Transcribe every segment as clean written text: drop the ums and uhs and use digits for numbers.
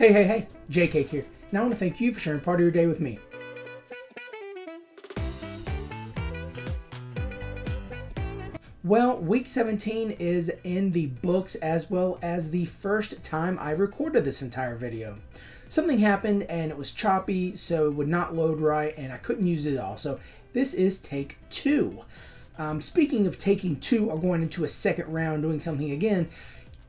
Hey, JCake here. Now I want to thank you for sharing part of your day with me. Well, week 17 is in the books, as well as the first time I recorded this entire video. Something happened and it was choppy, so it would not load right and I couldn't use it all. So this is take two. Speaking of taking two or going into a second round doing something again,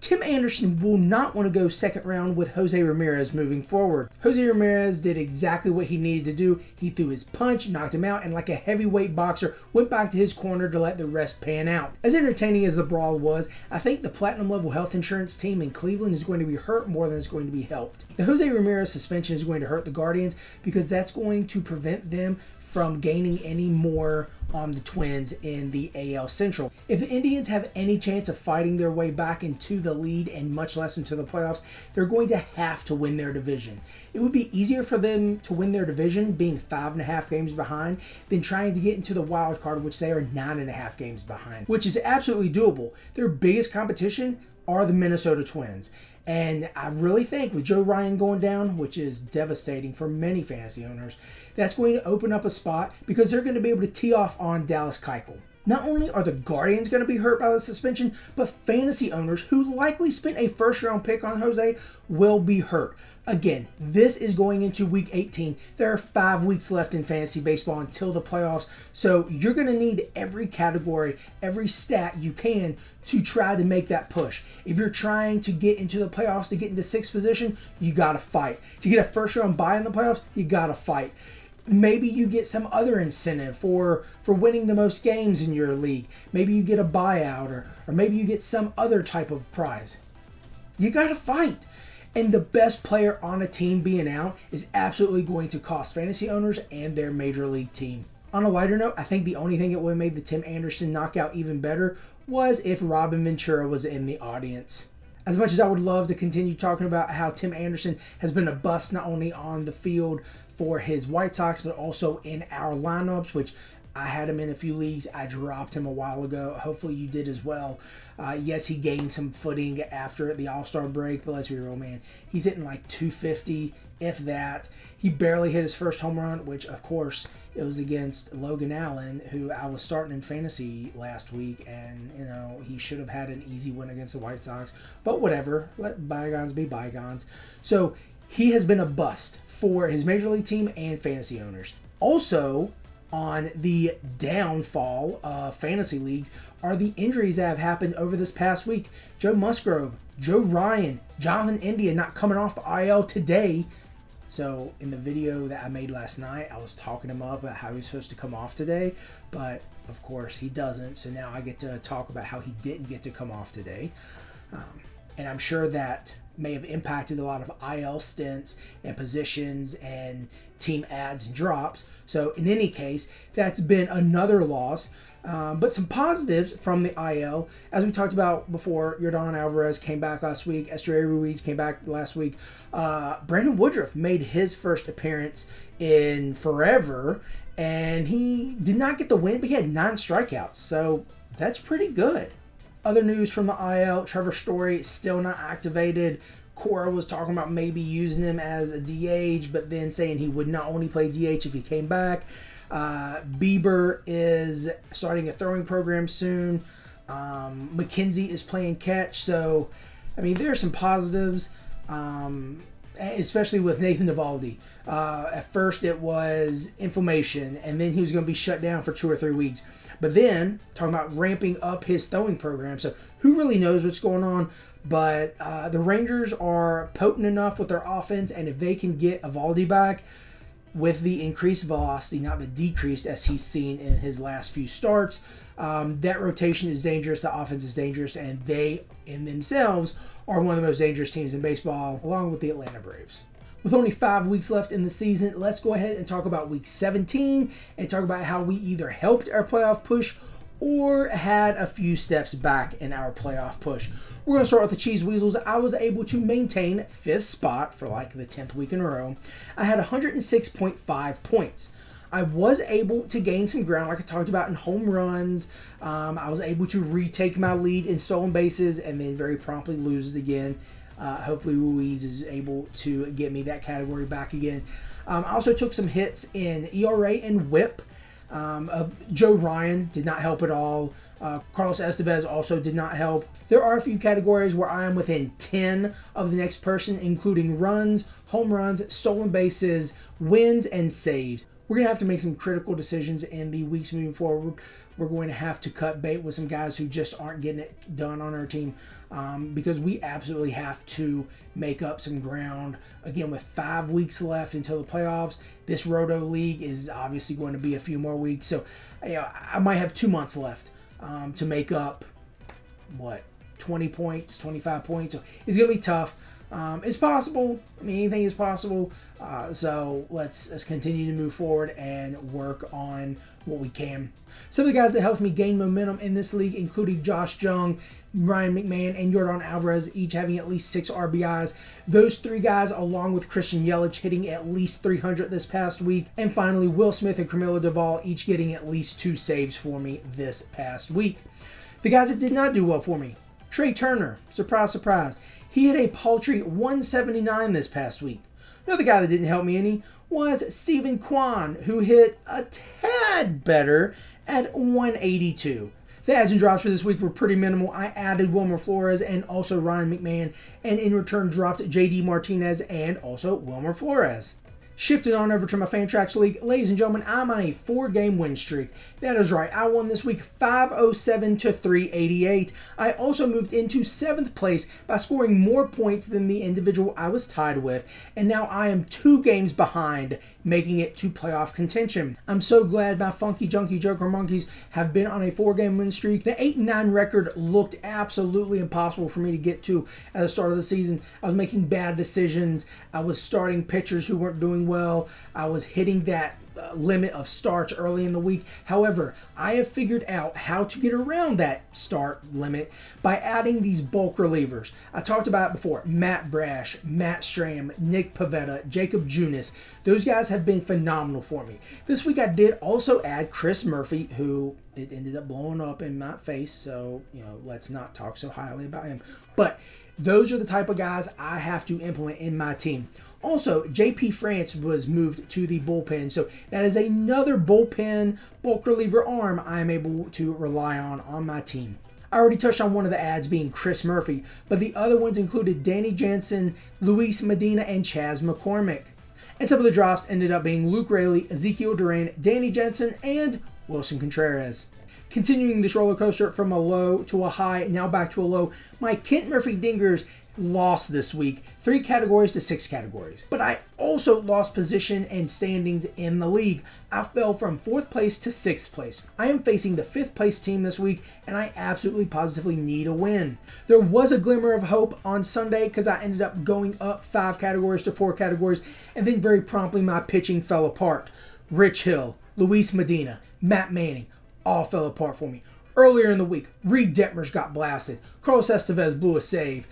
Tim Anderson will not want to go second round with Jose Ramirez moving forward. Jose Ramirez did exactly what he needed to do. He threw his punch, knocked him out, and like a heavyweight boxer, went back to his corner to let the rest pan out. As entertaining as the brawl was, I think the platinum level health insurance team in Cleveland is going to be hurt more than it's going to be helped. The Jose Ramirez suspension is going to hurt the Guardians because that's going to prevent them from gaining any more on the Twins in the AL Central. If the Indians have any chance of fighting their way back into the lead and much less into the playoffs, they're going to have to win their division. It would be easier for them to win their division being 5.5 games behind than trying to get into the wild card, which they are 9.5 games behind, which is absolutely doable. Their biggest competition are the Minnesota Twins. And I really think with Joe Ryan going down, which is devastating for many fantasy owners, that's going to open up a spot because they're going to be able to tee off on Dallas Keuchel. Not only are the Guardians going to be hurt by the suspension, but fantasy owners who likely spent a first-round pick on Jose will be hurt. Again, this is going into week 18. There are 5 weeks left in fantasy baseball until the playoffs, so you're going to need every category, every stat you can to try to make that push. If you're trying to get into the playoffs, to get into 6th position, you got to fight. To get a first-round bye in the playoffs, you got to fight. Maybe you get some other incentive for winning the most games in your league. Maybe you get a buyout or maybe you get some other type of prize. You got to fight. And the best player on a team being out is absolutely going to cost fantasy owners and their major league team. On a lighter note, I think the only thing that would have made the Tim Anderson knockout even better was if Robin Ventura was in the audience. As much as I would love to continue talking about how Tim Anderson has been a bust not only on the field for his White Sox, but also in our lineups, which I had him in a few leagues. I dropped him a while ago. Hopefully you did as well. Yes, he gained some footing after the All-Star break, but let's be real, man. He's hitting like 250, if that. He barely hit his first home run, which, of course, it was against Logan Allen, who I was starting in fantasy last week, and, he should have had an easy win against the White Sox. But whatever. Let bygones be bygones. So he has been a bust for his major league team and fantasy owners. Also, on the downfall of fantasy leagues are the injuries that have happened over this past week. Joe Musgrove, Joe Ryan, Jonathan India not coming off the IL today. So in the video that I made last night, I was talking him up about how he's supposed to come off today, but of course he doesn't. So now I get to talk about how he didn't get to come off today. And I'm sure that may have impacted a lot of IL stints and positions and team adds and drops. So in any case, that's been another loss. But some positives from the IL, as we talked about before, Yordan Alvarez came back last week. Estrella Ruiz came back last week. Brandon Woodruff made his first appearance in forever, and he did not get the win, but he had 9 strikeouts. So that's pretty good. Other news from the IL, Trevor Story still not activated. Cora was talking about maybe using him as a DH, but then saying he would not only play DH if he came back. Bieber is starting a throwing program soon. McKenzie is playing catch. So, there are some positives, especially with Nathan Eovaldi. At first it was inflammation, and then he was going to be shut down for 2 or 3 weeks. But then, talking about ramping up his throwing program. So who really knows what's going on? But the Rangers are potent enough with their offense, and if they can get Eovaldi back with the increased velocity, not the decreased as he's seen in his last few starts, that rotation is dangerous, the offense is dangerous, and they, in themselves, are one of the most dangerous teams in baseball, along with the Atlanta Braves. With only 5 weeks left in the season, let's go ahead and talk about week 17 and talk about how we either helped our playoff push or had a few steps back in our playoff push. We're going to start with the Cheese Weasels. I was able to maintain 5th spot for like the 10th week in a row. I had 106.5 points. I was able to gain some ground, like I talked about, in home runs. I was able to retake my lead in stolen bases and then very promptly lose it again. Hopefully Ruiz is able to get me that category back again. I also took some hits in ERA and WHIP. Joe Ryan did not help at all. Carlos Estevez also did not help. There are a few categories where I am within 10 of the next person, including runs, home runs, stolen bases, wins, and saves. We're going to have to make some critical decisions in the weeks moving forward. We're going to have to cut bait with some guys who just aren't getting it done on our team, because we absolutely have to make up some ground. Again, with 5 weeks left until the playoffs, this Roto League is obviously going to be a few more weeks. So I might have 2 months left to make up, 20 points, 25 points. So it's going to be tough. It's possible. I mean, anything is possible. So let's continue to move forward and work on what we can. Some of the guys that helped me gain momentum in this league included Josh Jung, Ryan McMahon, and Yordan Alvarez, each having at least 6 RBIs. Those 3 guys, along with Christian Yelich, hitting at least 300 this past week. And finally, Will Smith and Camilo Duvall, each getting at least 2 saves for me this past week. The guys that did not do well for me: Trey Turner, surprise, surprise. He hit a paltry 179 this past week. Another guy that didn't help me any was Steven Kwan, who hit a tad better at 182. The adds and drops for this week were pretty minimal. I added Wilmer Flores and also Ryan McMahon, and in return dropped JD Martinez and also Wilmer Flores. Shifting on over to my Fantrax League, ladies and gentlemen, I'm on a 4-game win streak. That is right, I won this week 507 to 388. I also moved into 7th place by scoring more points than the individual I was tied with, and now I am 2 games behind, making it to playoff contention. I'm so glad my Funky Junky Joker Monkeys have been on a 4-game win streak. The 8-9 record looked absolutely impossible for me to get to at the start of the season. I was making bad decisions. I was starting pitchers who weren't doing well. I was hitting that limit of starts early in the week. However, I have figured out how to get around that start limit by adding these bulk relievers. I talked about it before. Matt Brash, Matt Stram, Nick Pavetta, Jacob Junis. Those guys have been phenomenal for me. This week I did also add Chris Murphy, who it ended up blowing up in my face, so let's not talk so highly about him. But those are the type of guys I have to implement in my team. Also, JP France was moved to the bullpen, so that is another bullpen bulk reliever arm I'm able to rely on my team. I already touched on one of the ads being Chris Murphy, but the other ones included Danny Jansen, Luis Medina, and Chaz McCormick. And some of the drops ended up being Luke Raley, Ezekiel Duran, Danny Jansen, and Wilson Contreras. Continuing this roller coaster from a low to a high, now back to a low, my Kent Murphy Dingers lost this week, 3 categories to 6 categories. But I also lost position and standings in the league. I fell from 4th place to 6th place. I am facing the 5th place team this week, and I absolutely positively need a win. There was a glimmer of hope on Sunday because I ended up going up 5 categories to 4 categories, and then very promptly my pitching fell apart. Rich Hill, Luis Medina, Matt Manning, all fell apart for me. Earlier in the week, Reed Detmers got blasted. Carlos Estevez blew a save.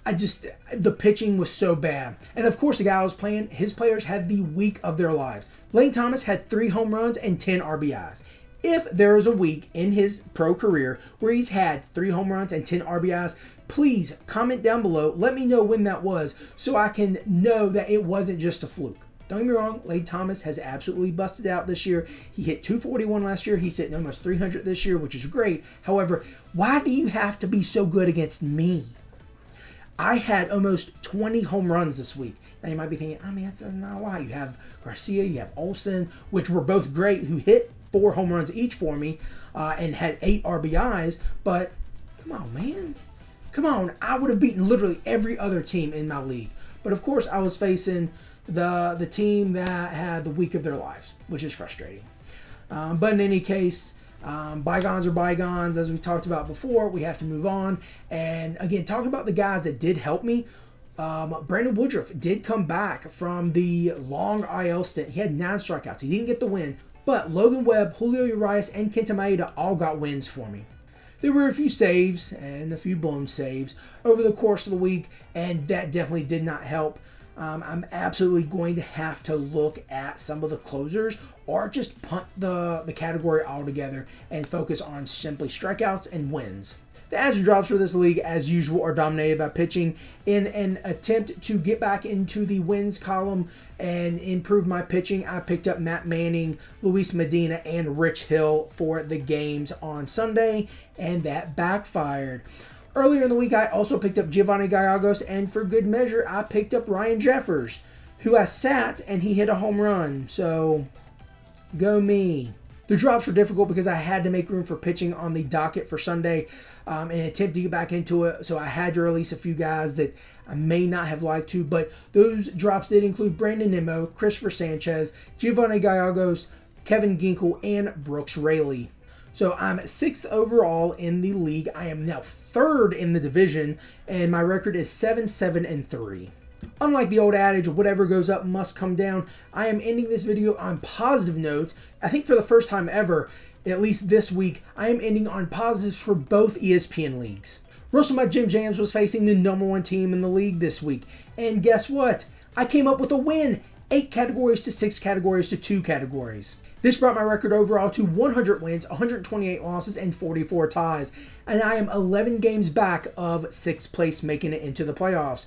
The pitching was so bad. And of course, the guy I was playing, his players had the week of their lives. Lane Thomas had 3 home runs and 10 RBIs. If there is a week in his pro career where he's had 3 home runs and 10 RBIs, please comment down below. Let me know when that was so I can know that it wasn't just a fluke. Don't get me wrong, Lane Thomas has absolutely busted out this year. He hit 241 last year. He's hitting almost 300 this year, which is great. However, why do you have to be so good against me? I had almost 20 home runs this week. Now you might be thinking, that's not a lot. You have Garcia, you have Olsen, which were both great, who hit 4 home runs each for me and had 8 RBIs. But come on, man. Come on. I would have beaten literally every other team in my league. But of course, I was facing the team that had the week of their lives, which is frustrating. But in any case, bygones are bygones. As we talked about before, we have to move on. And again, talking about the guys that did help me, Brandon Woodruff did come back from the long IL stint. He had 9 strikeouts. He didn't get the win, but Logan Webb, Julio Urias, and Kenta Maeda all got wins for me. There were a few saves and a few blown saves over the course of the week, and that definitely did not help. I'm absolutely going to have to look at some of the closers or just punt the category altogether and focus on simply strikeouts and wins. The adds and drops for this league, as usual, are dominated by pitching. In an attempt to get back into the wins column and improve my pitching, I picked up Matt Manning, Luis Medina, and Rich Hill for the games on Sunday, and that backfired. Earlier in the week, I also picked up Giovanni Gallegos, and for good measure, I picked up Ryan Jeffers, who I sat, and he hit a home run. So, go me. The drops were difficult because I had to make room for pitching on the docket for Sunday in an attempt to get back into it. So I had to release a few guys that I may not have liked to, but those drops did include Brandon Nimmo, Christopher Sanchez, Giovanni Gallegos, Kevin Ginkel, and Brooks Raley. So I'm 6th overall in the league. I am now 3rd in the division, and my record is 7-7-3. Unlike the old adage, whatever goes up must come down, I am ending this video on positive notes. I think for the first time ever, at least this week, I am ending on positives for both ESPN leagues. Russell My Jim Jams was facing the #1 team in the league this week, and guess what? I came up with a win, 8 categories to 6 categories to 2 categories. This brought my record overall to 100 wins, 128 losses, and 44 ties, and I am 11 games back of 6th place, making it into the playoffs.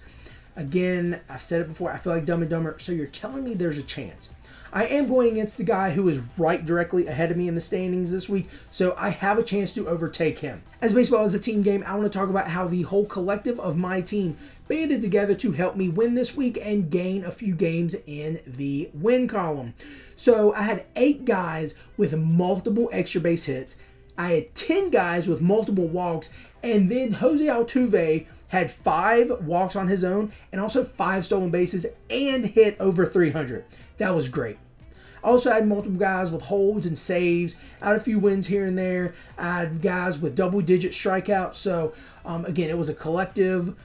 Again, I've said it before, I feel like Dumb and Dumber, so you're telling me there's a chance. I am going against the guy who is right directly ahead of me in the standings this week, so I have a chance to overtake him. As baseball is a team game, I want to talk about how the whole collective of my team banded together to help me win this week and gain a few games in the win column. So I had 8 guys with multiple extra base hits. I had 10 guys with multiple walks, and then Jose Altuve had 5 walks on his own and also 5 stolen bases and hit over 300. That was great. I also had multiple guys with holds and saves. I had a few wins here and there. I had guys with double-digit strikeouts. So, again, it was a collective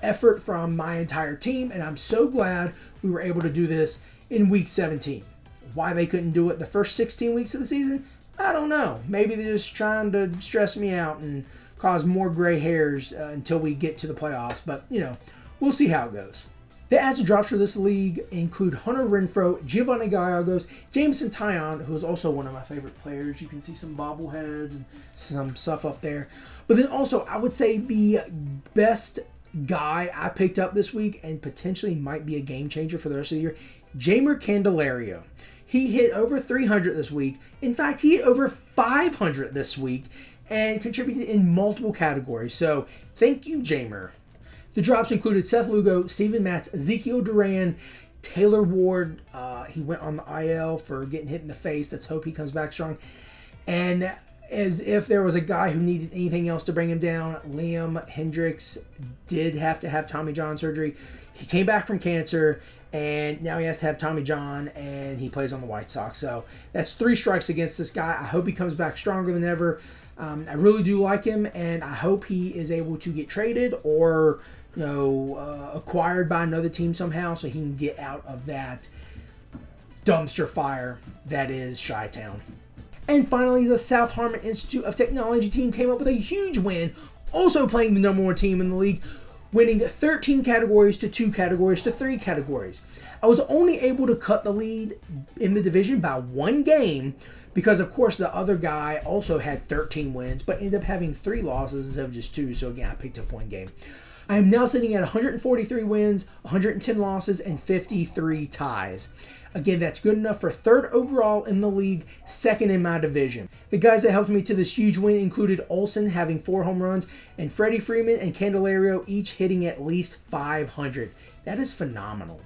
effort from my entire team, and I'm so glad we were able to do this in Week 17. Why they couldn't do it the first 16 weeks of the season, I don't know. Maybe they're just trying to stress me out and cause more gray hairs until we get to the playoffs. But, we'll see how it goes. The adds and drops for this league include Hunter Renfroe, Giovanni Gallegos, Jameson Taillon, who is also one of my favorite players. You can see some bobbleheads and some stuff up there. But then also, I would say the best guy I picked up this week and potentially might be a game changer for the rest of the year, Jeimer Candelario. He hit over 300 this week. In fact, he hit over 500 this week and contributed in multiple categories. So thank you, Jeimer. The drops included Seth Lugo, Steven Matz, Ezekiel Duran, Taylor Ward. He went on the IL for getting hit in the face. Let's hope he comes back strong. And as if there was a guy who needed anything else to bring him down, Liam Hendricks did have to have Tommy John surgery. He came back from cancer, and now he has to have Tommy John, and he plays on the White Sox. So that's 3 strikes against this guy. I hope he comes back stronger than ever. I really do like him, and I hope he is able to get traded or acquired by another team somehow so he can get out of that dumpster fire that is Chi-Town. And finally, the South Harmon Institute of Technology team came up with a huge win, also playing the #1 team in the league, winning 13 categories to 2 categories to 3 categories. I was only able to cut the lead in the division by 1 game because, of course, the other guy also had 13 wins, but ended up having 3 losses instead of just 2. So, again, I picked up 1 game. I am now sitting at 143 wins, 110 losses, and 53 ties. Again, that's good enough for 3rd overall in the league, 2nd in my division. The guys that helped me to this huge win included Olsen having 4 home runs, and Freddie Freeman and Candelario each hitting at least 500. That is phenomenal.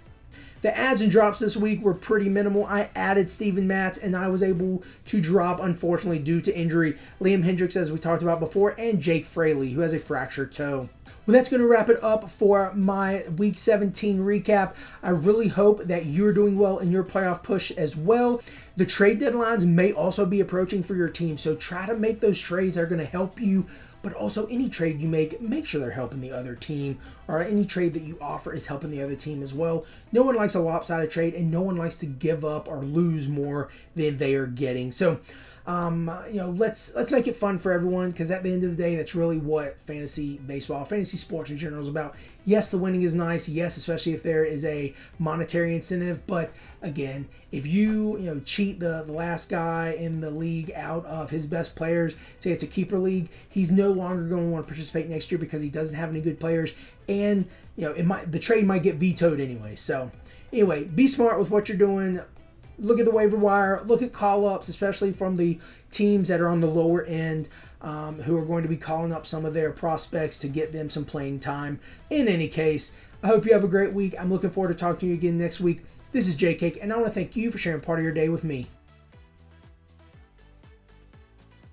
The adds and drops this week were pretty minimal. I added Steven Matz, and I was able to drop, unfortunately, due to injury, Liam Hendricks, as we talked about before, and Jake Fraley, who has a fractured toe. Well, that's going to wrap it up for my Week 17 recap. I really hope that you're doing well in your playoff push as well. The trade deadlines may also be approaching for your team, so try to make those trades that are going to help you, but also any trade you make sure they're helping the other team, or any trade that you offer is helping the other team as well. No one likes a lopsided trade, and no one likes to give up or lose more than they are getting. So, let's make it fun for everyone, because at the end of the day, that's really what fantasy baseball, fantasy sports in general is about, Yes, the winning is nice. Yes, especially if there is a monetary incentive. But again, if you cheat the last guy in the league out of his best players, say it's a keeper league, he's no longer going to want to participate next year because he doesn't have any good players, and the trade might get vetoed anyway. So anyway, be smart with what you're doing. Look at the waiver wire. Look at call-ups, especially from the teams that are on the lower end, who are going to be calling up some of their prospects to get them some playing time. In any case, I hope you have a great week. I'm looking forward to talking to you again next week. This is J Cake, and I want to thank you for sharing part of your day with me.